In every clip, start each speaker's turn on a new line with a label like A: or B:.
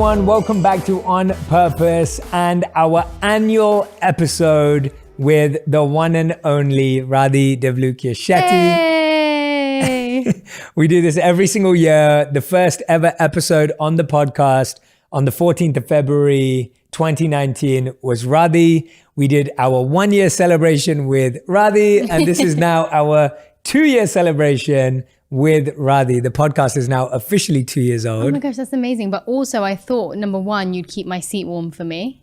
A: Welcome back to On Purpose and our annual episode with the one and only Radhi Devlukia Shetty.
B: Hey.
A: We do this every single year. The first ever episode on the podcast on the 14th of February 2019 was Radhi. We did our 1 year celebration with Radhi, and this is now our 2 year celebration with Radhi. The podcast is now officially 2 years old.
B: Oh my gosh, that's amazing. But also I thought, number one, you'd keep my seat warm for me.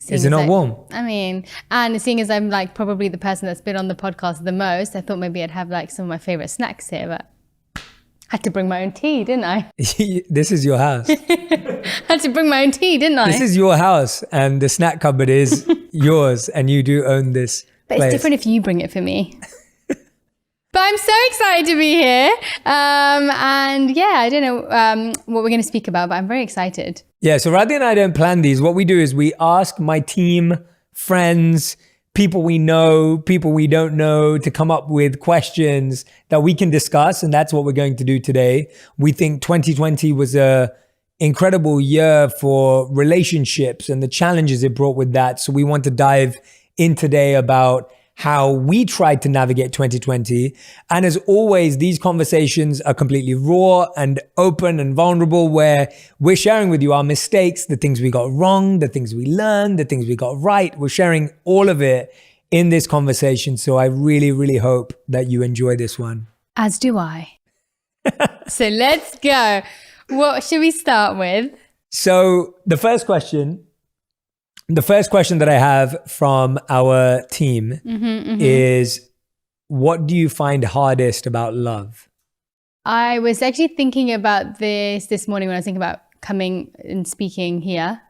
A: Is it not warm?
B: I mean, and seeing as I'm like probably the person that's been on the podcast the most, I thought maybe I'd have like some of my favorite snacks here, but I had to bring my own tea, didn't I?
A: This is your house.
B: Had to bring my own tea, didn't I?
A: This is your house and the snack cupboard is yours and you do own this
B: But
A: place.
B: It's different if you bring it for me. But I'm so excited to be here. And yeah, I don't know what we're going to speak about, but I'm very excited.
A: Yeah, so Radhi and I don't plan these. What we do is we ask my team, friends, people we know, people we don't know to come up with questions that we can discuss. And that's what we're going to do today. We think 2020 was a incredible year for relationships and the challenges it brought with that. So we want to dive in today about how we tried to navigate 2020. And as always, these conversations are completely raw and open and vulnerable, where we're sharing with you our mistakes, the things we got wrong, the things we learned, the things we got right. We're sharing all of it in this conversation. So I really, really hope that you enjoy this one.
B: As do I. So let's go. What should we start with?
A: So the first question that I have from our team is, what do you find hardest about love?
B: I was actually thinking about this morning when I was thinking about coming and speaking here,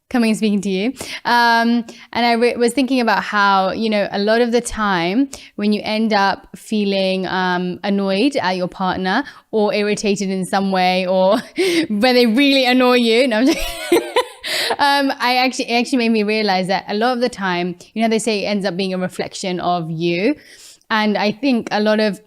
B: coming and speaking to you. And I was thinking about how, you know, a lot of the time when you end up feeling annoyed at your partner or irritated in some way, or when they really annoy you, no, I'm just it actually made me realize that a lot of the time, you know, they say it ends up being a reflection of you. And I think a lot of,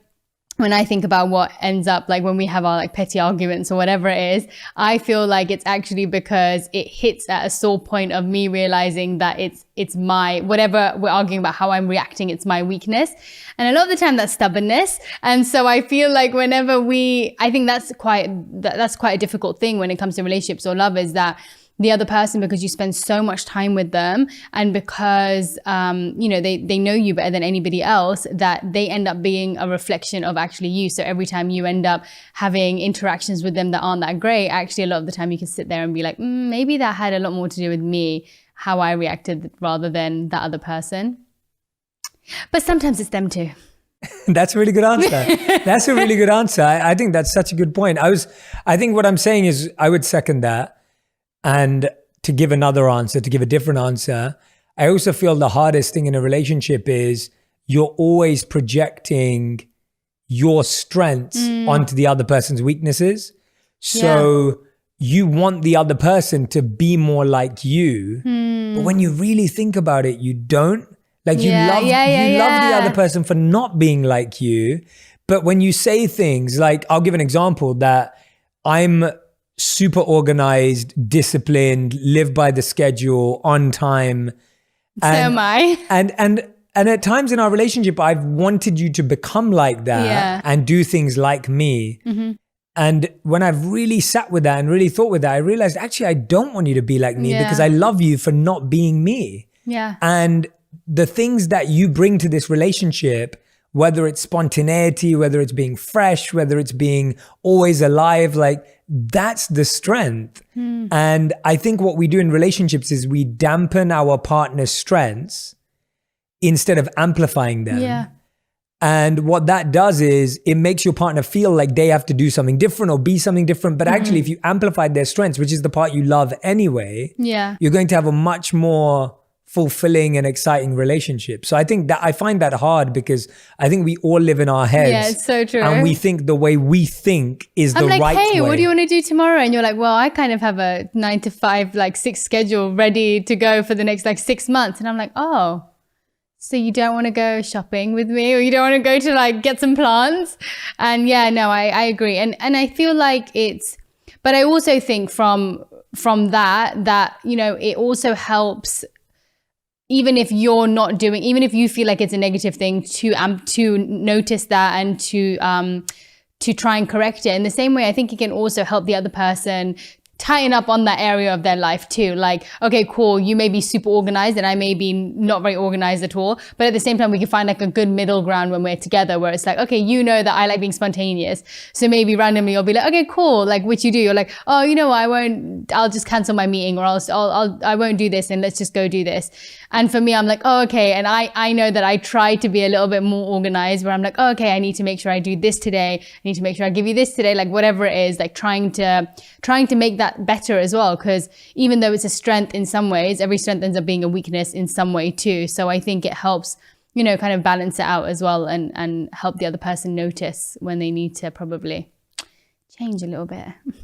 B: when I think about what ends up like when we have our like petty arguments or whatever it is, I feel like it's actually because it hits at a sore point of me realizing that it's my, whatever we're arguing about, how I'm reacting, it's my weakness. And a lot of the time that's stubbornness. And so I feel like whenever I think that's quite a difficult thing when it comes to relationships or love, is that the other person, because you spend so much time with them and because, you know, they know you better than anybody else, that they end up being a reflection of actually you. So every time you end up having interactions with them that aren't that great, actually a lot of the time you can sit there and be like, maybe that had a lot more to do with me, how I reacted rather than that other person. But sometimes it's them too.
A: That's a really good answer. That's a really good answer. I think that's such a good point. I think what I'm saying is I would second that. And to give another answer, to give a different answer, I also feel the hardest thing in a relationship is you're always projecting your strengths onto the other person's weaknesses. So you want the other person to be more like you. But when you really think about it, you don't. Like you love the other person for not being like you. But when you say things like, I'll give an example, that I'm super organized, disciplined, live by the schedule, on time.
B: So am I.
A: And at times in our relationship, I've wanted you to become like that and do things like me. And when I've really sat with that and really thought with that, I realized actually I don't want you to be like me because I love you for not being me.
B: Yeah.
A: And the things that you bring to this relationship, whether it's spontaneity, whether it's being fresh, whether it's being always alive, like that's the strength. And I think what we do in relationships is we dampen our partner's strengths instead of amplifying them.
B: Yeah.
A: And what that does is it makes your partner feel like they have to do something different or be something different. But actually, if you amplify their strengths, which is the part you love anyway, you're going to have a much more fulfilling and exciting relationship. So I think that I find that hard because I think we all live in our heads.
B: Yeah, it's so true.
A: And we think the way we think is the right way.
B: I'm like, hey, what do you want to do tomorrow? And you're like, well, I kind of have a 9 to 5, like 6 schedule ready to go for the next like 6 months. And I'm like, oh, so you don't want to go shopping with me, or you don't want to go to like get some plants? And yeah, no, I agree. And I feel like but I also think from from that, you know, it also helps, even if you're not doing, even if you feel like it's a negative thing, to notice that and to try and correct it. In the same way, I think it can also help the other person tighten up on that area of their life too. Like, okay, cool, you may be super organized and I may be not very organized at all, but at the same time we can find like a good middle ground when we're together, where it's like, okay, you know that I like being spontaneous, so maybe randomly you'll be like, okay, cool, like, which you do, you're like, oh, you know what, I'll just cancel my meeting, or I won't do this, and let's just go do this. And for me, I'm like, oh, okay. And I know that I try to be a little bit more organized, where I'm like, oh, okay, I need to make sure I do this today. I need to make sure I give you this today, like whatever it is, like trying to make that better as well. Because even though it's a strength in some ways, every strength ends up being a weakness in some way too. So I think it helps, you know, kind of balance it out as well, and help the other person notice when they need to probably change a little bit.